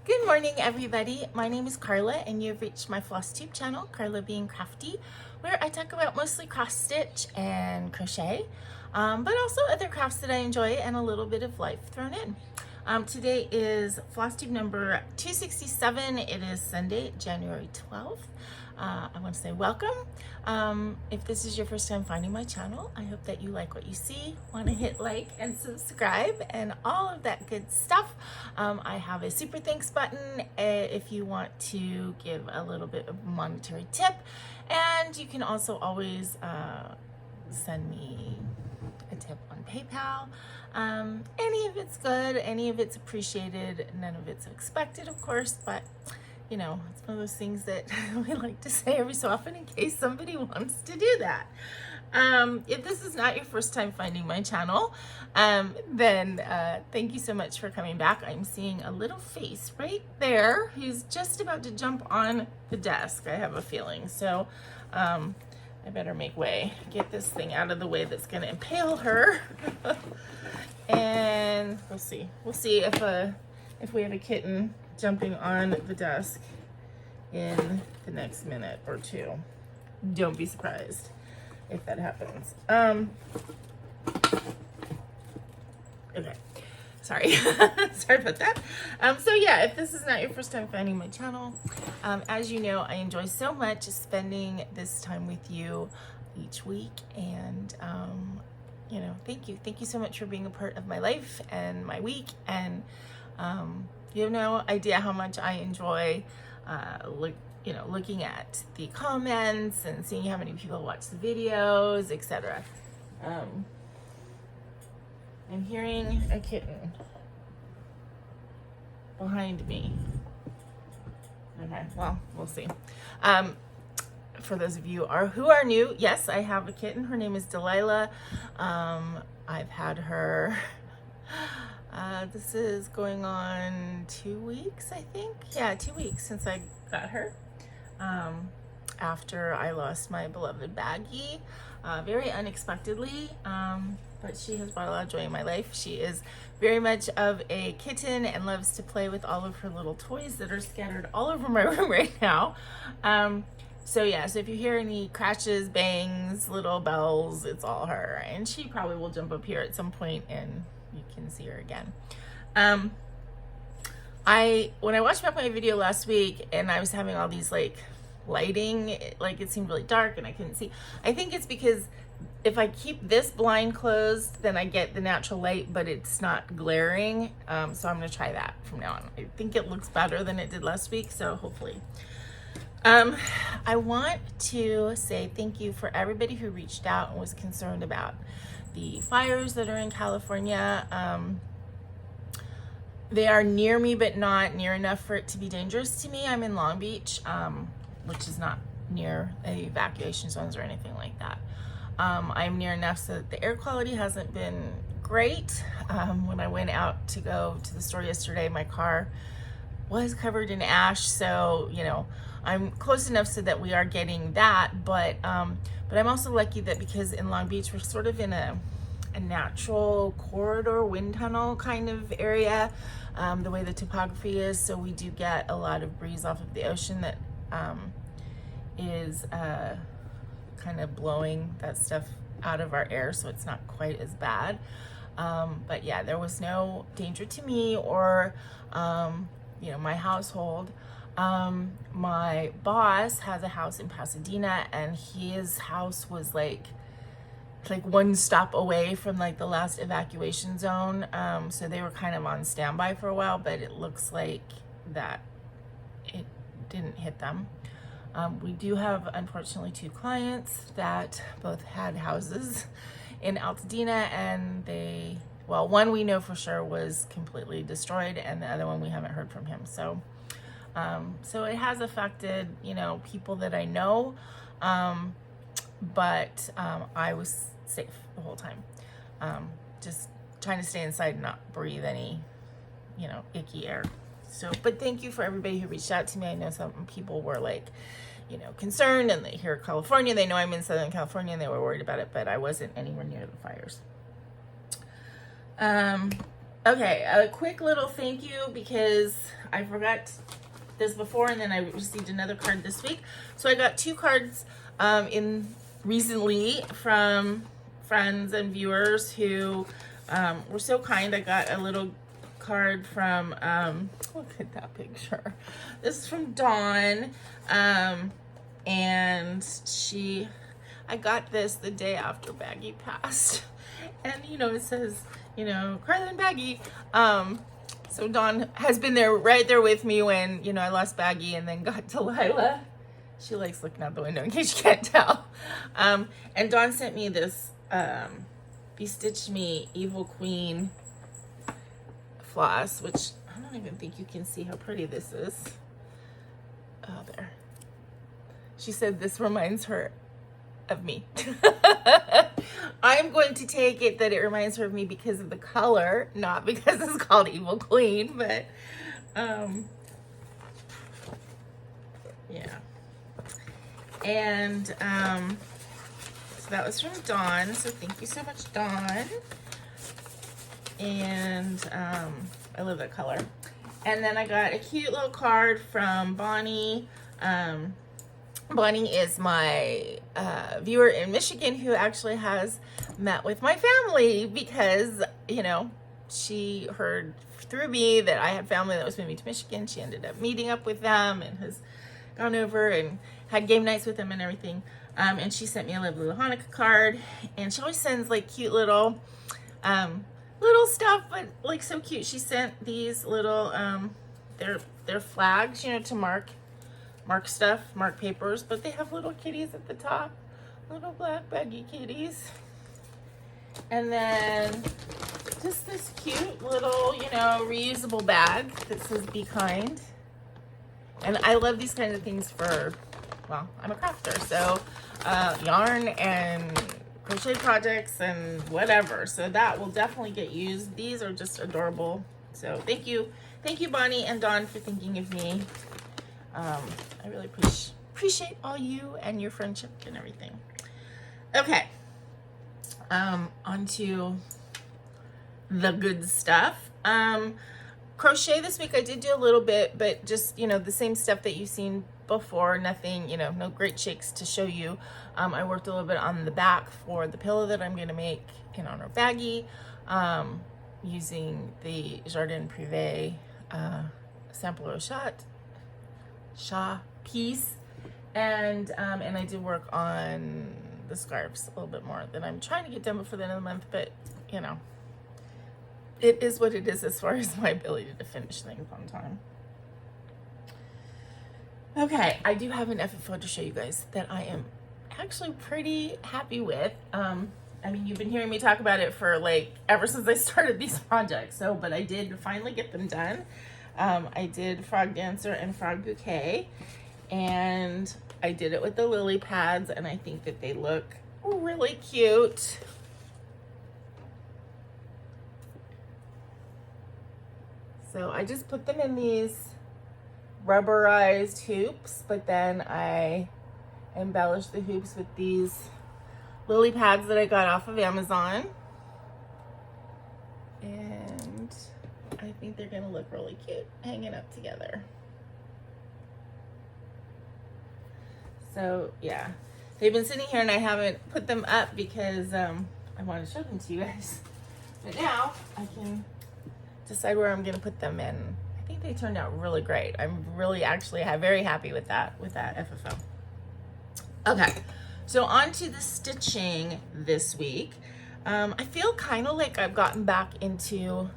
Good morning, everybody. My name is Karla, and you've reached my FlossTube channel, KarlaBeingCrafty, where I talk about mostly cross stitch and crochet, but also other crafts that I enjoy and a little bit of life thrown in. Today is FlossTube number 267. It is Sunday, January 12th. I want to say welcome. If this is your first time finding my channel, I hope that you like what you see, want to hit like and subscribe and all of that good stuff. I have a super thanks button if you want to give a little bit of monetary tip, and you can also always send me a tip on PayPal. Any of it's good, any of it's appreciated, none of it's expected, of course, but you know, it's one of those things that we like to say every so often in case somebody wants to do that. If this is not your first time finding my channel, then thank you so much for coming back. I'm seeing a little face right there who's just about to jump on the desk, I have a feeling. So I better make way, get this thing out of the way that's going to impale her. And we'll see if we have a kitten jumping on the desk in the next minute or two. Don't be surprised if that happens. Okay, sorry. Sorry about that. So yeah, if this is not your first time finding my channel, as you know, I enjoy so much spending this time with you each week, and you know, thank you so much for being a part of my life and my week, and you have no idea how much I enjoy looking at the comments and seeing how many people watch the videos, etc. I'm hearing a kitten behind me. Okay, well, we'll see. For those of you who are new, yes, I have a kitten. Her name is Delilah. I've had her, this is going on 2 weeks, I think. Yeah, 2 weeks since I got her. After I lost my beloved Baggie, very unexpectedly, but she has brought a lot of joy in my life. She is very much of a kitten and loves to play with all of her little toys that are scattered all over my room right now. So yeah, so if you hear any crashes, bangs, little bells, it's all her. And she probably will jump up here at some point and you can see her again. When I watched back my video last week and I was having all these like lighting, like it seemed really dark and I couldn't see. I think it's because if I keep this blind closed, then I get the natural light, but it's not glaring. So I'm gonna try that from now on. I think it looks better than it did last week, so hopefully. I want to say thank you for everybody who reached out and was concerned about the fires that are in California. They are near me, but not near enough for it to be dangerous to me. I'm in Long Beach, which is not near any evacuation zones or anything like that. I'm near enough so that the air quality hasn't been great. When I went out to go to the store yesterday, my car was covered in ash, so you know, I'm close enough so that we are getting that, but I'm also lucky that because in Long Beach we're sort of in a natural corridor, wind tunnel kind of area, the way the topography is, so we do get a lot of breeze off of the ocean that is kind of blowing that stuff out of our air, so it's not quite as bad. But yeah, there was no danger to me or you know, my household. My boss has a house in Pasadena, and his house was like one stop away from like the last evacuation zone. So they were kind of on standby for a while, but it looks like that it didn't hit them. We do have, unfortunately, 2 clients that both had houses in Altadena, and well, one we know for sure was completely destroyed, and the other one we haven't heard from him. So it has affected, you know, people that I know, but I was safe the whole time. Just trying to stay inside and not breathe any, you know, icky air. So, but thank you for everybody who reached out to me. I know some people were like, you know, concerned, and they hear California, they know I'm in Southern California, and they were worried about it, but I wasn't anywhere near the fires. Okay, a quick little thank you because I forgot this before and then I received another card this week. So I got 2 cards in recently from friends and viewers who were so kind. I got a little card from, look at that picture. This is from Dawn, and I got this the day after Baggy passed. And, you know, it says, you know, Karla and Baggy. So Dawn has been there, right there with me when, you know, I lost Baggy and then got Delilah. She likes looking out the window in case you can't tell. And Dawn sent me this Bestitch Me Evil Queen floss, which I don't even think you can see how pretty this is. Oh, there. She said this reminds her of me. I'm going to take it that it reminds her of me because of the color, not because it's called Evil Queen, but yeah. And so that was from Dawn, so thank you so much, Dawn. And I love that color. And then I got a cute little card from Bonnie. Bonnie is my viewer in Michigan who actually has met with my family because, you know, she heard through me that I had family that was moving to Michigan. She ended up meeting up with them and has gone over and had game nights with them and everything. And she sent me a lovely little Hanukkah card, and she always sends like cute little stuff, but like so cute. She sent these little they're flags, you know, to mark stuff, mark papers, but they have little kitties at the top, little black baggy kitties. And then just this cute little, you know, reusable bag that says be kind. And I love these kinds of things for, well, I'm a crafter, so yarn and crochet projects and whatever. So that will definitely get used. These are just adorable. So thank you Bonnie and Dawn for thinking of me. I really appreciate all you and your friendship and everything. Okay, on to the good stuff. Crochet this week I did do a little bit, but just, you know, the same stuff that you've seen before. Nothing, you know, no great shakes to show you. I worked a little bit on the back for the pillow that I'm going to make in honor of Baggy, using the Jardin Privé Sampler Chat piece, and I did work on the scarves a little bit more that I'm trying to get done before the end of the month, but you know, it is what it is as far as my ability to finish things on time. Okay, I do have an FFO to show you guys that I am actually pretty happy with. I mean, you've been hearing me talk about it for like ever since I started these projects, so but I did finally get them done. I did Frog Dancer and Frog Bouquet, and I did it with the lily pads, and I think that they look really cute. So I just put them in these rubberized hoops, but then I embellished the hoops with these lily pads that I got off of Amazon. And I think they're gonna look really cute hanging up together. So yeah, they've been sitting here and I haven't put them up because I want to show them to you guys. But now I can decide where I'm gonna put them in. I think they turned out really great. I'm really actually very happy with that FFO. Okay, so on to the stitching this week. I feel kind of like I've gotten back into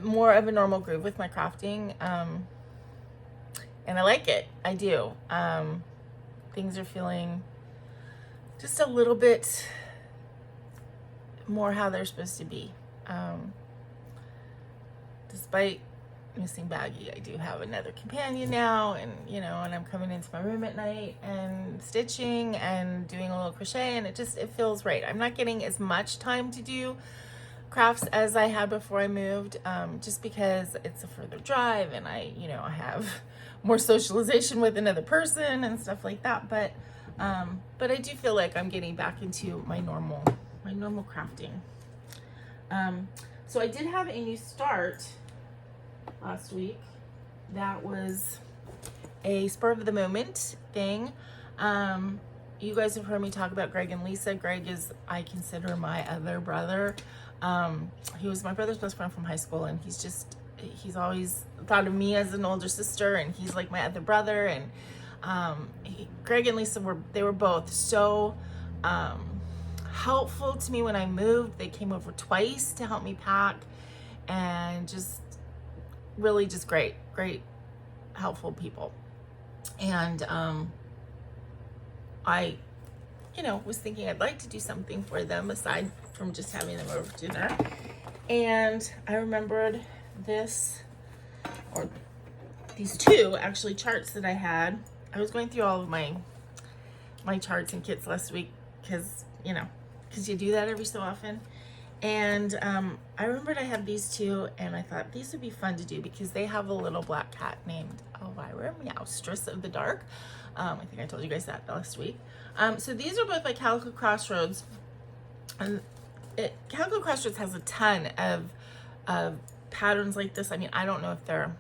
more of a normal groove with my crafting, and I like it. I do. Things are feeling just a little bit more how they're supposed to be. Despite missing Baggy, I do have another companion now, and you know, and I'm coming into my room at night and stitching and doing a little crochet, and it feels right. I'm not getting as much time to do crafts as I had before I moved, just because it's a further drive and I have more socialization with another person and stuff like that, but I do feel like I'm getting back into my normal crafting. So I did have a new start last week. That was a spur of the moment thing. You guys have heard me talk about Greg and Lisa. Greg is, I consider, my other brother. He was my brother's best friend from high school, and he's always thought of me as an older sister, and he's like my other brother. And Greg and Lisa were both so helpful to me when I moved. They came over twice to help me pack, and just really just great helpful people. And I was thinking I'd like to do something for them aside from just having them over for dinner. And I remembered these two actually charts that I had. I was going through all of my charts and kits last week because you do that every so often. And I remembered I have these two, and I thought these would be fun to do because they have a little black cat named Elvira Meowstress of the Dark. I think I told you guys that last week. So these are both by Calico Crossroads. And Calico Crossroads has a ton of patterns like this. I mean, I don't know if they're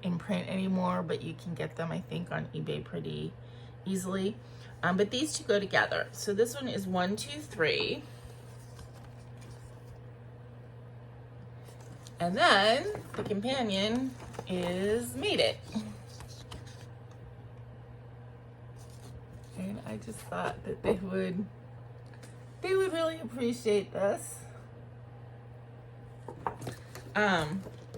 in print anymore, but you can get them, I think, on eBay pretty easily. But these two go together. So this one is 1, 2, 3. And then the companion is MadeIt. And I just thought that they would really appreciate this.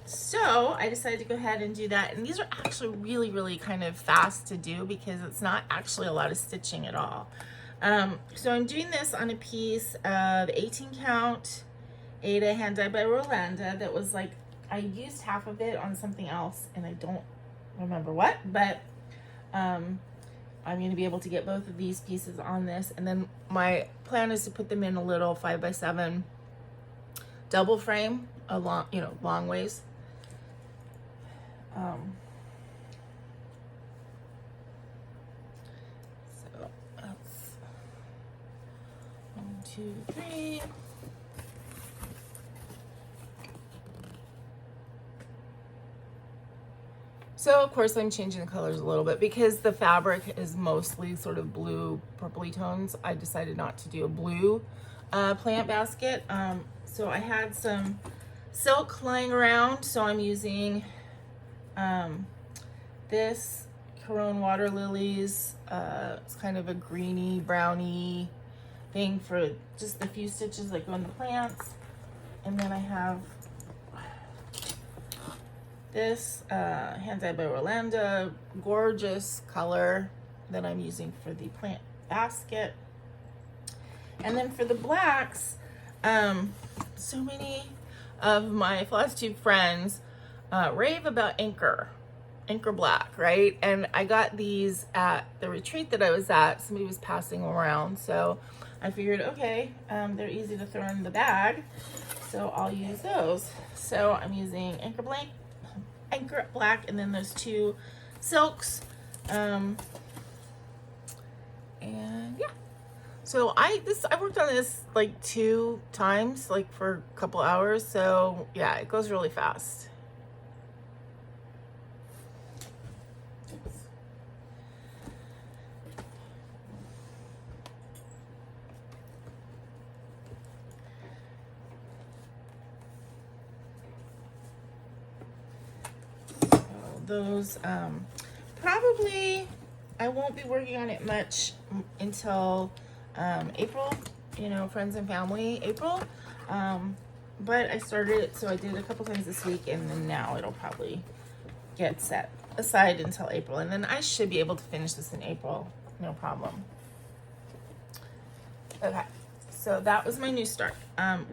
So I decided to go ahead and do that. And these are actually really kind of fast to do because it's not actually a lot of stitching at all. So I'm doing this on a piece of 18 count Aida hand dyed by Rolanda. That was like, I used half of it on something else and I don't remember what, but I'm going to be able to get both of these pieces on this. And then my plan is to put them in a little 5x7 double frame along, long ways. So that's 1, 2, 3. So of course I'm changing the colors a little bit because the fabric is mostly sort of blue purpley tones. I decided not to do a blue plant basket. So I had some silk lying around, so I'm using this Caron Water Lilies. It's kind of a greeny browny thing for just the few stitches that go in the plants. And then I have this hand dyed by Rolanda, gorgeous color that I'm using for the plant basket. And then for the blacks, so many of my FlossTube friends rave about Anchor Black, right? And I got these at the retreat that I was at. Somebody was passing around, so I figured, okay, they're easy to throw in the bag, so I'll use those. So I'm using Anchor Black, and then those two silks, and yeah. So I worked on this like 2 times, like for a couple hours. So yeah, it goes really fast. Those probably I won't be working on it much until April, friends and family April, but I started it, so I did a couple times this week, and then now it'll probably get set aside until April, and then I should be able to finish this in April, no problem. Okay, so that was my new start.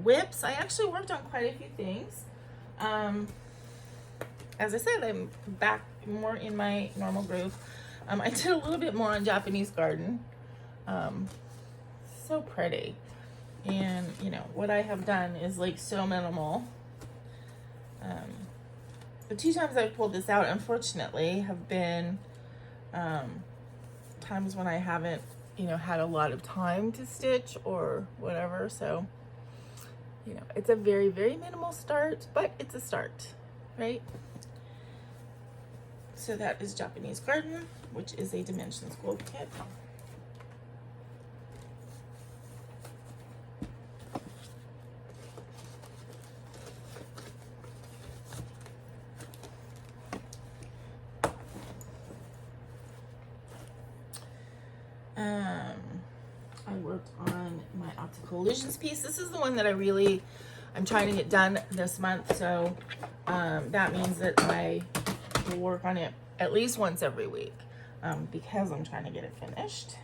Whips, I actually worked on quite a few things. As I said, I'm back more in my normal groove. I did a little bit more on Japanese garden. So pretty. And, what I have done is like so minimal. The 2 times I've pulled this out, unfortunately, have been times when I haven't, had a lot of time to stitch or whatever. So, you know, it's a very, very minimal start, but it's a start, right? So that is Japanese Garden, which is a Dimensions Gold kit. I worked on my Optical Illusions piece. This is the one that I'm trying to get done this month. So that means that I will work on it at least once every week because I'm trying to get it finished.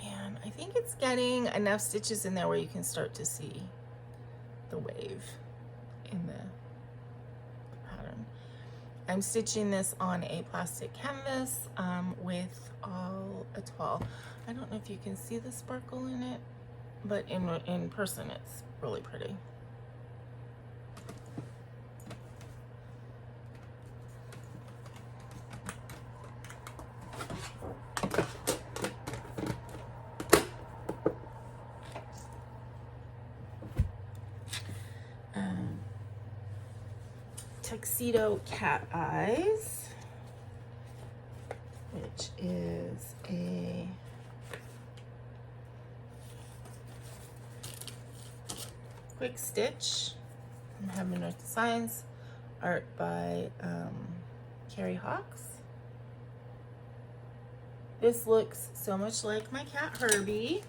And I think it's getting enough stitches in there where you can start to see the wave in the pattern. I'm stitching this on a plastic canvas with all Etoile. I don't know if you can see the sparkle in it, but in person it's really pretty. Tuxedo Cat Eyes, which is a quick stitch from Heaven North Designs, art by Carrie Hawks. This looks so much like my cat Herbie.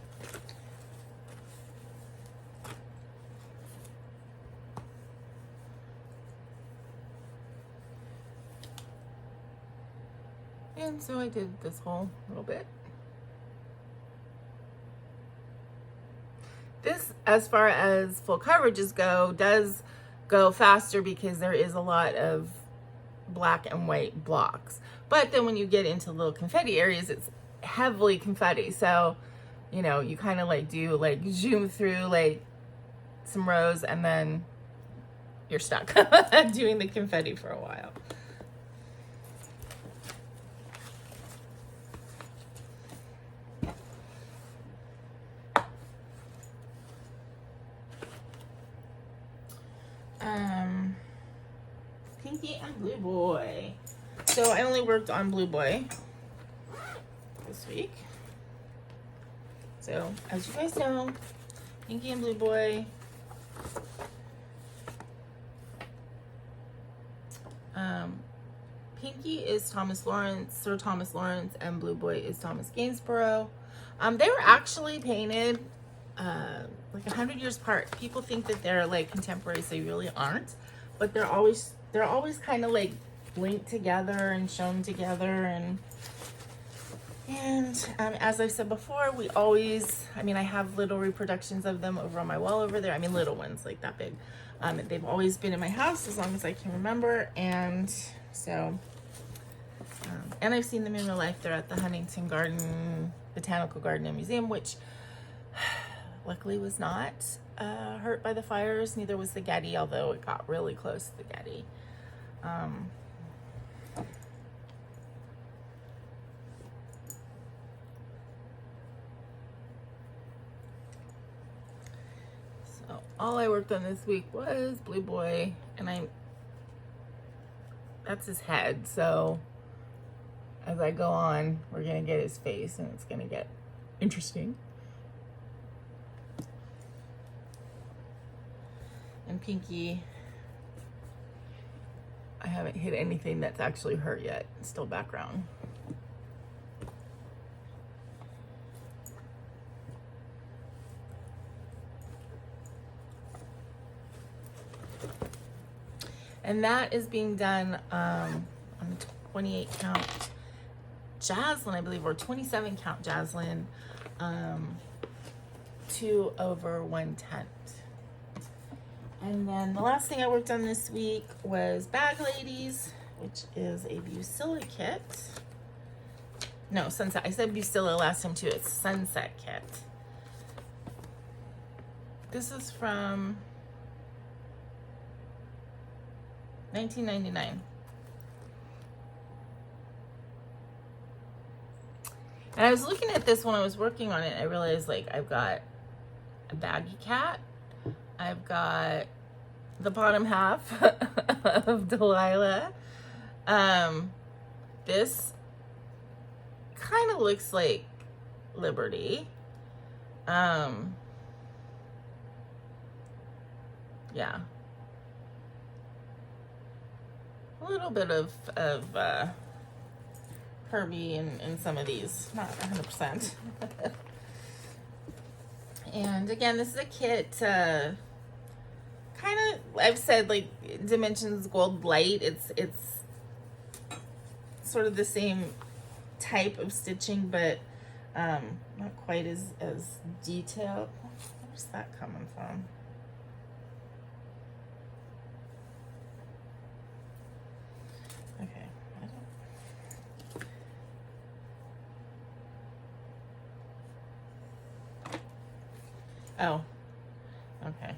And so I did this whole little bit. This, as far as full coverages go, does go faster because there is a lot of black and white blocks. But then when you get into little confetti areas, it's heavily confetti. So, you know, you kind of like do like zoom through like some rows and then you're stuck doing the confetti for a while. Pinky and Blue Boy. So I only worked on Blue Boy this week. So as you guys know, Pinky and Blue Boy. Pinky is Thomas Lawrence, Sir Thomas Lawrence, and Blue Boy is Thomas Gainsborough. They were actually painted like 100 years apart. People think that they're like contemporaries. They really aren't, but they're always kind of like linked together and shown together. And as I've said before, we always, I mean, I have little reproductions of them over on my wall over there. I mean, little ones, like that big. They've always been in my house as long as I can remember. And so, and I've seen them in real life. They're at the Huntington Garden, Botanical Garden and Museum, which luckily was not hurt by the fires. Neither was the Getty, although it got really close to the Getty. So all I worked on this week was Blue Boy, and that's his head. So as I go on, we're gonna get his face, and it's gonna get interesting. And Pinky, I haven't hit anything that's actually hurt yet. It's still background. And that is being done on the 28 count Jaslyn, I believe, or 27 count Jaslyn, 2 over 1/10. And then the last thing I worked on this week was Bag Ladies, which is a Busilla kit. No, Sunset. I said Busilla last time too. It's Sunset kit. This is from 1999. And And I was looking at this when I was working on it. I realized, like, I've got a baggy cat. I've got the bottom half of Delilah. This kind of looks like Liberty. Yeah. A little bit of Herbie in some of these, not 100%. And again, this is a kit, kind of, I've said, like, Dimensions Gold Light. It's sort of the same type of stitching, but not quite as detailed. Where's that coming from? Okay, oh, okay.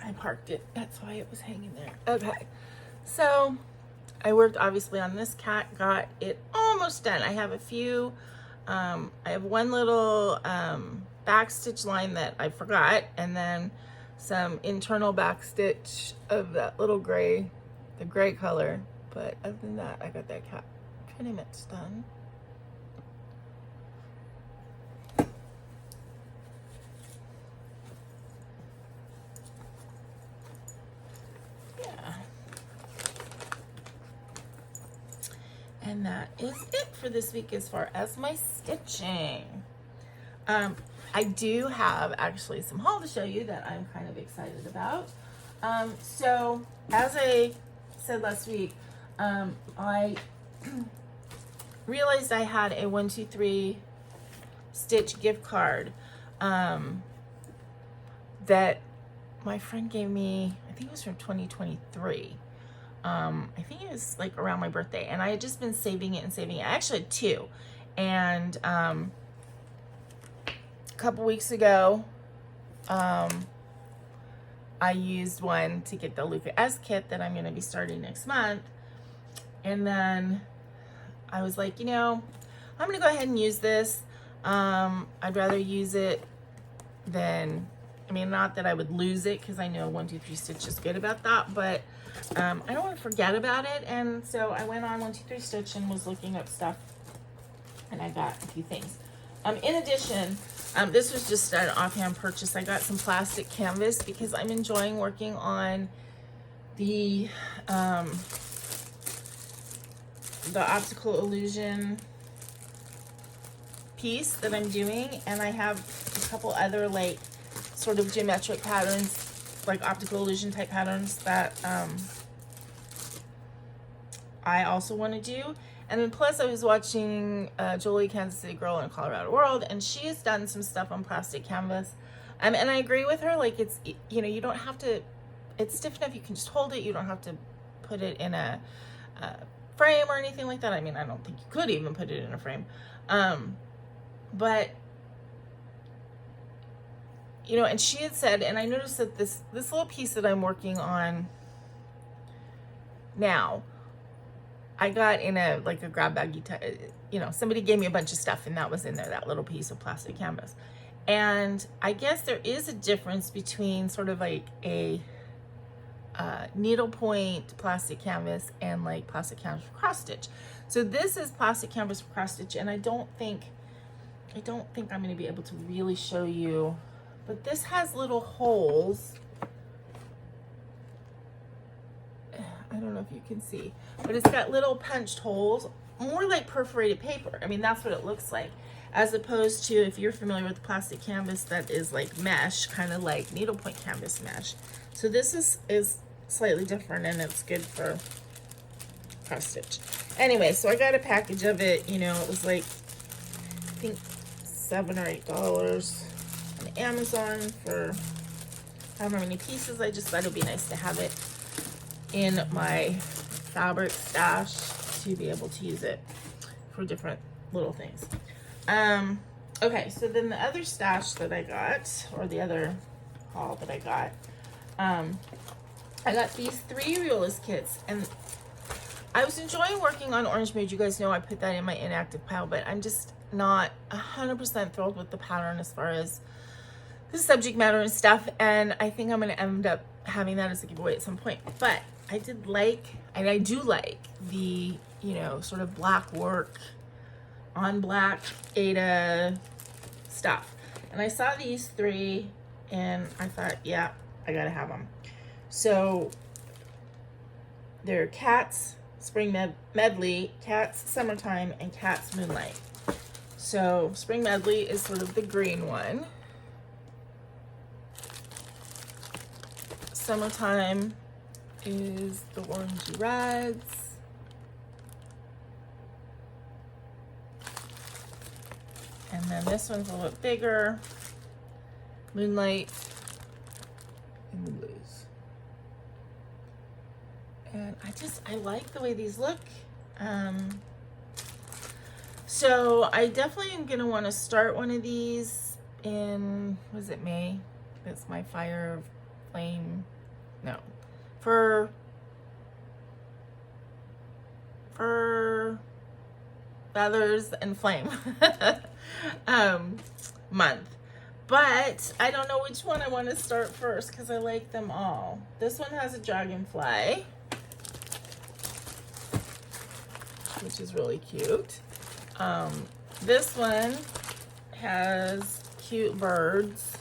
I parked it. That's why it was hanging there. Okay, so I worked obviously on this cat, got it almost done. I have a few, I have one little back stitch line that I forgot, and then some internal back stitch of that little gray, the gray color. But other than that, I got that cat pretty much done. And that is it for this week as far as my stitching. I do have actually some haul to show you that I'm kind of excited about. So as I said last week, I realized I had a 1-2-3 stitch gift card that my friend gave me. I think it was from 2023. I think it was like around my birthday, and I had just been saving it and saving it. I actually had two, and a couple weeks ago, I used one to get the Luca S kit that I'm going to be starting next month, and then I was like, you know, I'm going to go ahead and use this. I'd rather use it than, I mean, not that I would lose it, because I know 1-2-3 Stitch is good about that, but I don't want to forget about it. And so I went on 1-2-3 Stitch and was looking up stuff, and I got a few things. In addition, this was just an offhand purchase. I got some plastic canvas because I'm enjoying working on the optical illusion piece that I'm doing, and I have a couple other like sort of geometric patterns, like optical illusion type patterns that I also want to do. And then plus I was watching Jolie, Kansas City Girl in Colorado World, and she has done some stuff on plastic canvas, and I agree with her. Like, it's, you know, you don't have to, it's stiff enough, you can just hold it, you don't have to put it in a frame or anything like that. I mean, I don't think you could even put it in a frame, but you know, and she had said, and I noticed that this little piece that I'm working on now, I got in a like a grab baggy, you know, somebody gave me a bunch of stuff, and that was in there, that little piece of plastic canvas. And I guess there is a difference between sort of like a needlepoint plastic canvas and like plastic canvas for cross stitch. So this is plastic canvas for cross stitch, and I don't think I'm going to be able to really show you. But this has little holes. I don't know if you can see, but it's got little punched holes, more like perforated paper. I mean, that's what it looks like, as opposed to, if you're familiar with plastic canvas that is like mesh, kind of like needlepoint canvas mesh. So this is slightly different, and it's good for cross stitch. Anyway, so I got a package of it. You know, it was like, I think $7 or $8 on Amazon for however many pieces. I just thought it would be nice to have it in my fabric stash to be able to use it for different little things. Okay, so then the other stash that I got, or the other haul that I got these 3 Riolis kits, and I was enjoying working on Orange Mood. You guys know I put that in my inactive pile, but I'm just not 100% thrilled with the pattern as far as the subject matter and stuff. And I think I'm going to end up having that as a giveaway at some point. But I did like, and I do like the, you know, sort of black work on black Aida stuff. And I saw these three and I thought, yeah, I gotta have them. So they're Cat's Spring Medley, Cat's Summertime, and Cat's Moonlight. So Spring Medley is sort of the green one. Summertime is the orangey reds. And then this one's a little bit bigger. Moonlight in the blues. And I like the way these look. So I definitely am gonna wanna start one of these in, was it May? That's my fire flame, no. For feathers and flame month. But I don't know which one I want to start first because I like them all. This one has a dragonfly, which is really cute. This one has cute birds.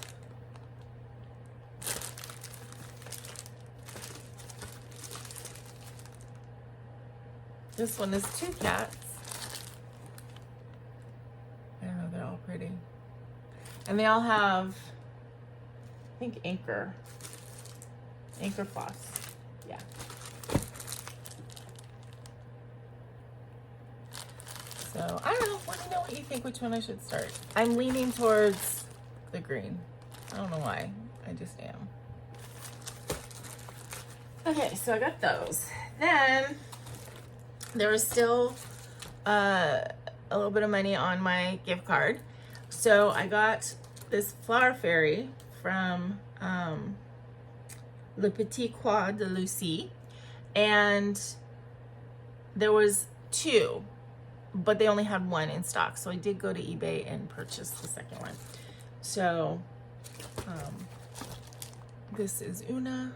This one is two cats. I don't know, they're all pretty. And they all have, I think, anchor floss. Yeah. So I don't know. Let me know what you think, which one I should start. I'm leaning towards the green. I don't know why. I just am. Okay, so I got those. Then there was still a little bit of money on my gift card. So I got this flower fairy from Le Petit Croix de Lucie, and there was two, but they only had one in stock. So I did go to eBay and purchase the second one. So this is Una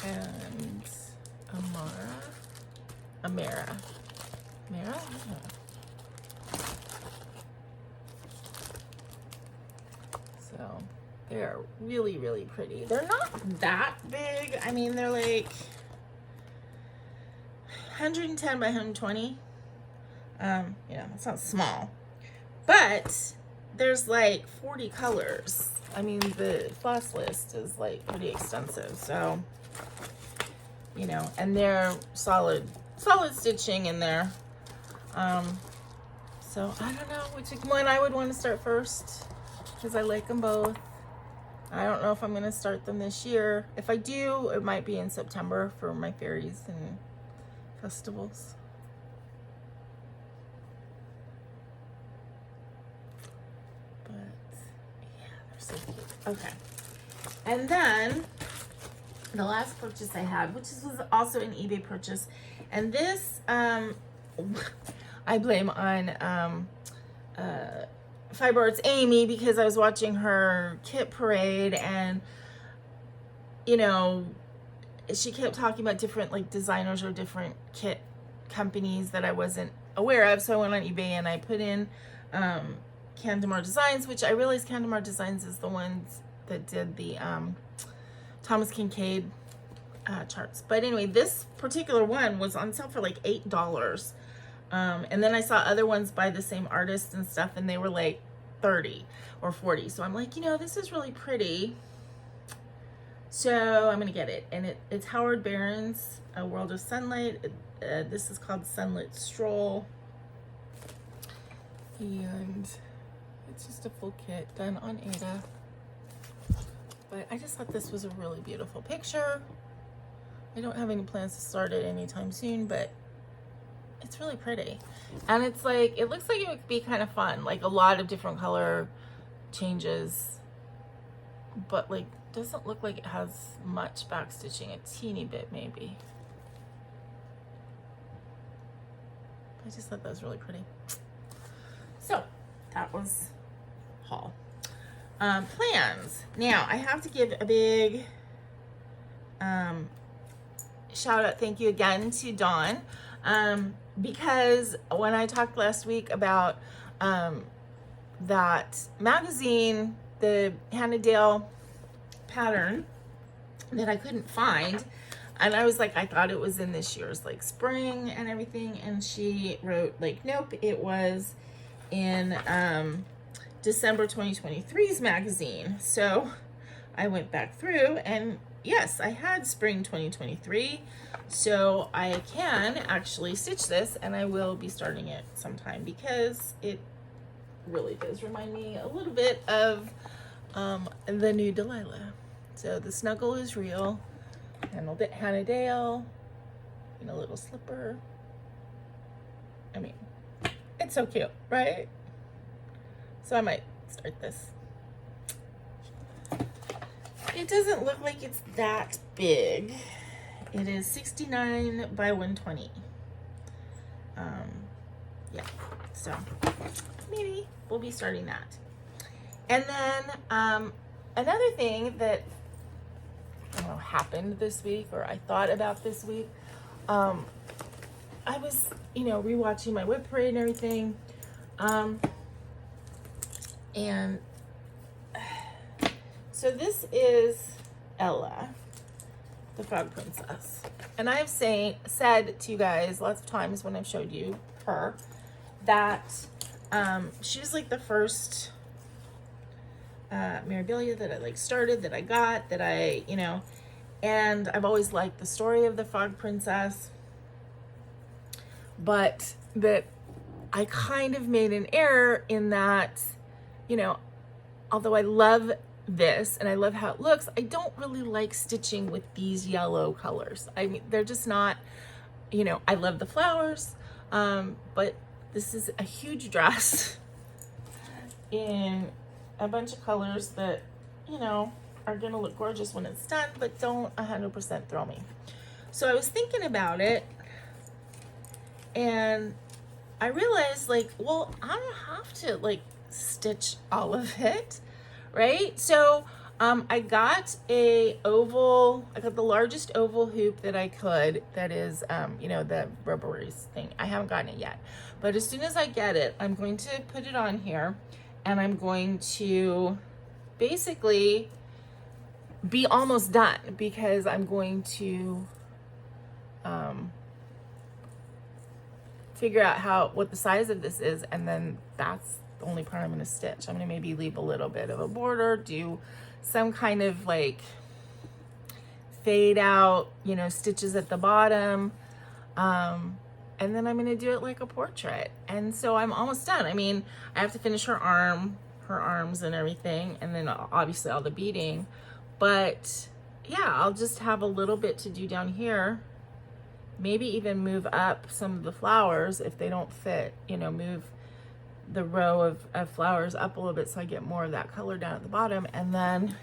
and Amara. So they're really, really pretty. They're not that big. I mean, they're like 110 by 120. Yeah, it's not small, but there's like 40 colors. I mean, the floss list is like pretty extensive. So, you know, and they're solid stitching in there. So I don't know which one I would want to start first because I like them both. I don't know if I'm going to start them this year. If I do, it might be in September for my fairies and festivals. But yeah, they're so cute. Okay. And then the last purchase I had, which was also an eBay purchase, and this I blame on Fiber Arts Amy because I was watching her kit parade, and you know, she kept talking about different like designers or different kit companies that I wasn't aware of. So I went on eBay and I put in Candemar Designs, which I realized Candemar Designs is the ones that did the Thomas Kincaid charts. But anyway, this particular one was on sale for like $8. And then I saw other ones by the same artist and stuff, and they were like 30 or 40. So I'm like, you know, this is really pretty. So I'm gonna get it. And it's Howard Barron's A World of Sunlight. This is called Sunlit Stroll. And it's just a full kit done on Aida. But I just thought this was a really beautiful picture. I don't have any plans to start it anytime soon, but it's really pretty. And it's like, it looks like it would be kind of fun, like a lot of different color changes, but like doesn't look like it has much back stitching, a teeny bit maybe. just thought that was really pretty. So that was haul. Plans. Now I have to give a big shout out, thank you again to Dawn, because when I talked last week about that magazine, the Hannah Dale pattern that I couldn't find, and I was like, I thought it was in this year's like spring and everything, and she wrote like, nope, it was in December 2023's magazine. So I went back through, and yes, I had spring 2023, so I can actually stitch this, and I will be starting it sometime because it really does remind me a little bit of the new Delilah. So the snuggle is real, handled it Hannah Dale in a little slipper. I mean, it's so cute, right? So I might start this. It doesn't look like it's that big. It is 69 by 120. Yeah, so maybe we'll be starting that. And then another thing that happened this week, or I thought about this week, I was, rewatching my whip parade and everything, and so this is Ella, the Frog Princess, and I've said to you guys lots of times when I've showed you her that she was like the first Mirabillia that I like started, that I got, that I, and I've always liked the story of the Frog Princess, but that I kind of made an error in that, although I love this and I love how it looks, I don't really like stitching with these yellow colors. I mean, they're just not, I love the flowers, but this is a huge dress in a bunch of colors that, are gonna look gorgeous when it's done, but don't 100% throw me. So I was thinking about it, and I realized, like, well, I don't have to like stitch all of it, right? So I got I got the largest oval hoop that I could, that is the rubberies thing. I haven't gotten it yet, but as soon as I get it, I'm going to put it on here, and I'm going to basically be almost done, because I'm going to figure out what the size of this is, and then that's the only part I'm going to stitch. I'm going to maybe leave a little bit of a border, do some kind of like fade out, stitches at the bottom, and then I'm going to do it like a portrait. And so I'm almost done. I mean, I have to finish her arms and everything, and then obviously all the beading, but yeah, I'll just have a little bit to do down here, maybe even move up some of the flowers if they don't fit, move the row of flowers up a little bit so I get more of that color down at the bottom, and then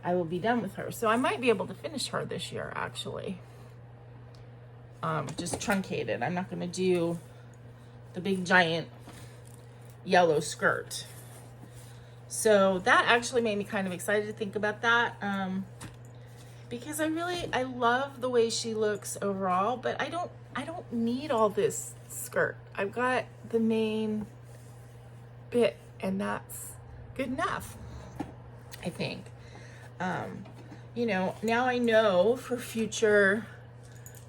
I will be done with her. So I might be able to finish her this year, actually. Just truncated. I'm not going to do the big giant yellow skirt. So that actually made me kind of excited to think about that, because I love the way she looks overall, but I don't need all this skirt. I've got the main bit, and that's good enough, I think. Now I know for future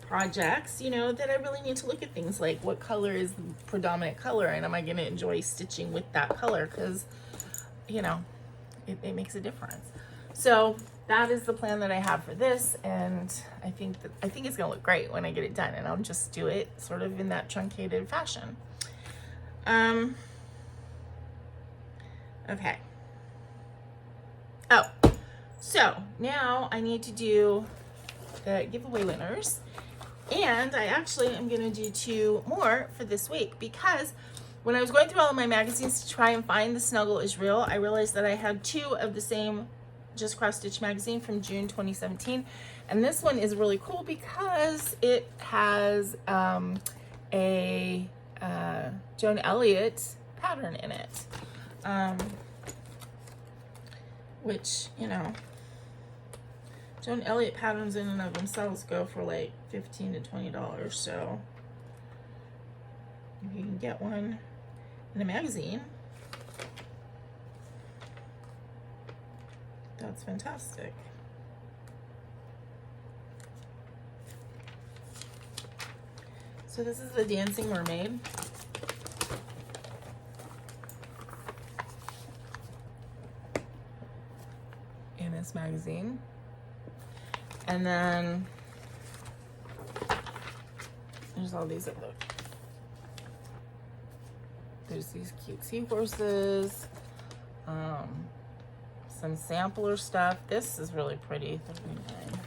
projects, that I really need to look at things like what color is the predominant color, and am I going to enjoy stitching with that color, because it makes a difference. So that is the plan that I have for this, and I think it's gonna look great when I get it done, and I'll just do it sort of in that truncated fashion. Okay. Oh, so now I need to do the giveaway winners, and I actually am gonna do 2 more for this week, because when I was going through all of my magazines to try and find the Snuggle is Real, I realized that I had 2 of the same Just Cross Stitch magazine from June 2017, and this one is really cool because it has a Joan Elliott pattern in it, which, you know, Joan Elliott patterns in and of themselves go for like $15 to $20, so if you can get one in a magazine, that's fantastic. So this is the Dancing Mermaid. In this magazine. And then there's all these other, there's these cute seahorses, some sampler stuff. This is really pretty, $39.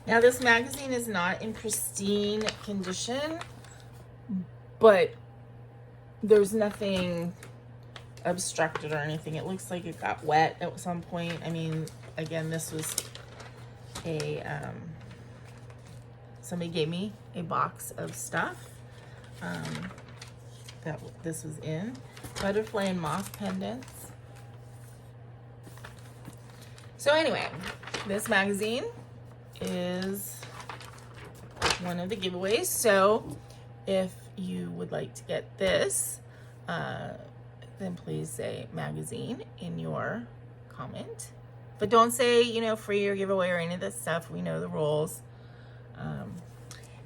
Now this magazine is not in pristine condition, but there's nothing obstructed or anything. It looks like it got wet at some point. I mean, again, this was a, somebody gave me a box of stuff that this was in. Butterfly and moth pendants. So anyway, this magazine is one of the giveaways. So if you would like to get this, then please say magazine in your comment. But don't say, you know, free or giveaway or any of this stuff. We know the rules.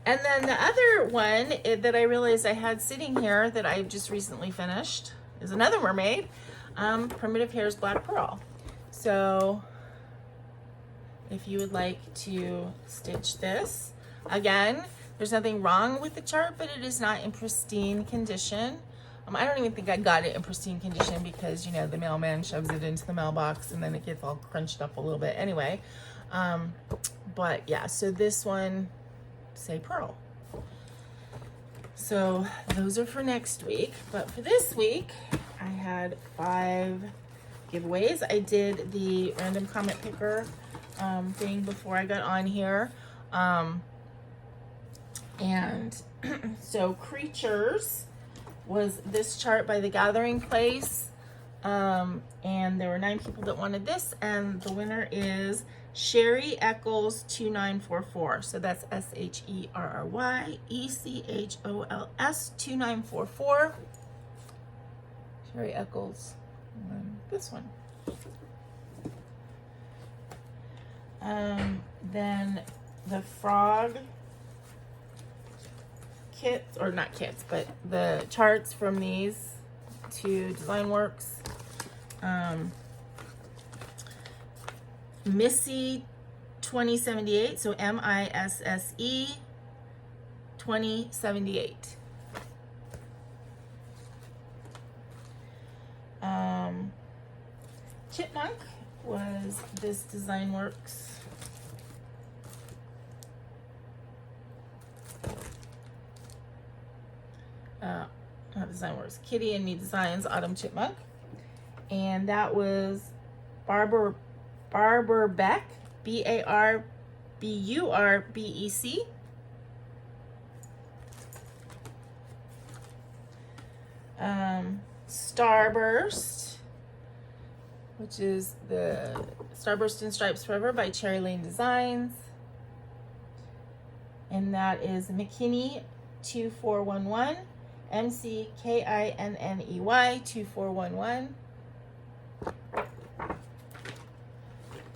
And then the other one that I realized I had sitting here that I just recently finished is another mermaid, Primitive Hair's Black Pearl. So if you would like to stitch this, again, there's nothing wrong with the chart, but it is not in pristine condition. I don't even think I got it in pristine condition because, you know, the mailman shoves it into the mailbox and then it gets all crunched up a little bit anyway. But yeah, so this one, say pearl. So those are for next week. But for this week, I had 5 giveaways. I did the random comment picker thing before I got on here. And so Creatures was this chart by The Gathering Place. And there were 9 people that wanted this, and the winner is Sherry Eccles 2944. So that's SherryEcchols 2944. Sherry Eccles. And then this one. Then the frog kits, or not kits, but the charts from these 2 Design Works. Missy 2078, so MISSE 2078. Chipmunk was this Design Works. Not Design Works, Kitty and New Designs Autumn Chipmunk. And that was Barber Beck, BARBURBEC. Starburst, which is the Starburst in Stripes Forever by Cherry Lane Designs. And that is McKinney 2411, MCKINNEY 2411.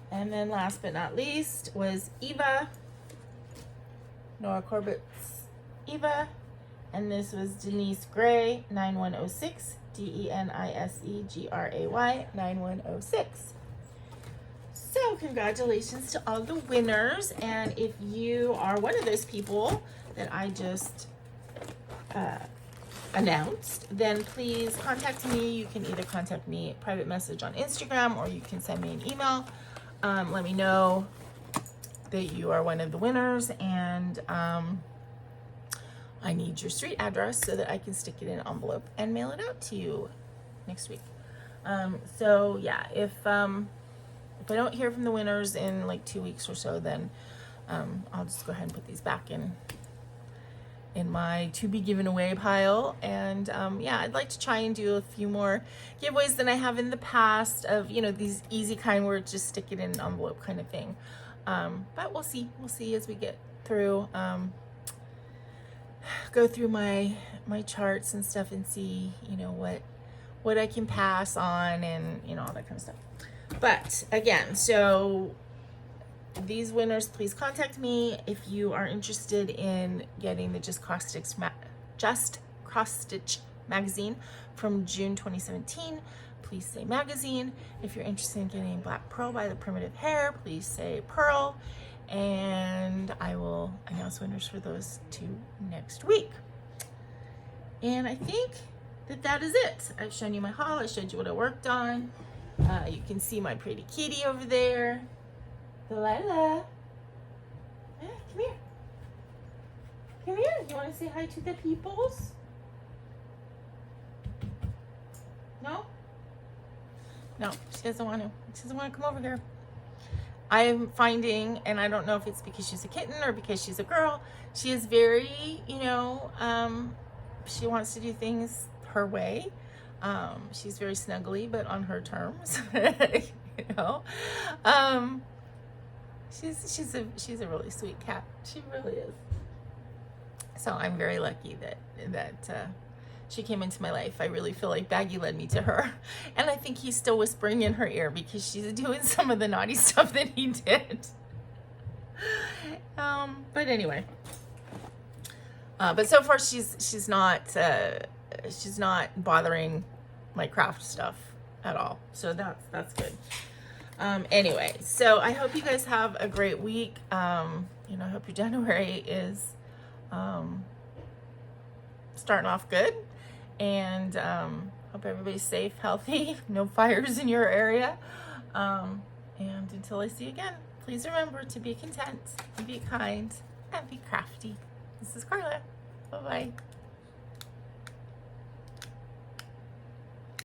And then last but not least was Eva, Nora Corbett's Eva, and this was Denise Gray 9106, DENISEGRAY 9106. So congratulations to all the winners, and if you are one of those people that I just announced, then please contact me. You can either contact me private message on Instagram, or you can send me an email. Let me know that you are one of the winners, and I need your street address so that I can stick it in an envelope and mail it out to you next week. So yeah, if if I don't hear from the winners in like 2 weeks or so, then I'll just go ahead and put these back in my to be given away pile. And yeah, I'd like to try and do a few more giveaways than I have in the past of, you know, these easy kind where just stick it in an envelope kind of thing. But we'll see as we get through, go through my charts and stuff and see, you know, what I can pass on and, you know, all that kind of stuff. But again, so these winners, please contact me if you are interested in getting the Just Cross Stitch magazine from June 2017. Please say magazine. If you're interested in getting Black Pearl by the Primitive Hair, please say Pearl. And I will announce winners for those 2 next week. And I think that is it. I've shown you my haul. I showed you what I worked on. You can see my pretty kitty over there. Delilah. Hey, come here. Come here. You want to say hi to the peoples? No? No, she doesn't want to. She doesn't want to come over here. I'm finding, and I don't know if it's because she's a kitten or because she's a girl, she is very, you know, she wants to do things her way. She's very snuggly, but on her terms, you know. She's a really sweet cat. She really is. So I'm very lucky that she came into my life. I really feel like Baggy led me to her, and I think he's still whispering in her ear because she's doing some of the naughty stuff that he did. But anyway, but so far she's not bothering my craft stuff at all. So that's good. Anyway, so I hope you guys have a great week. You know, I hope your January is starting off good, and hope everybody's safe, healthy, no fires in your area. And until I see you again, please remember to be content, be kind, and be crafty. This is Karla. Bye-bye.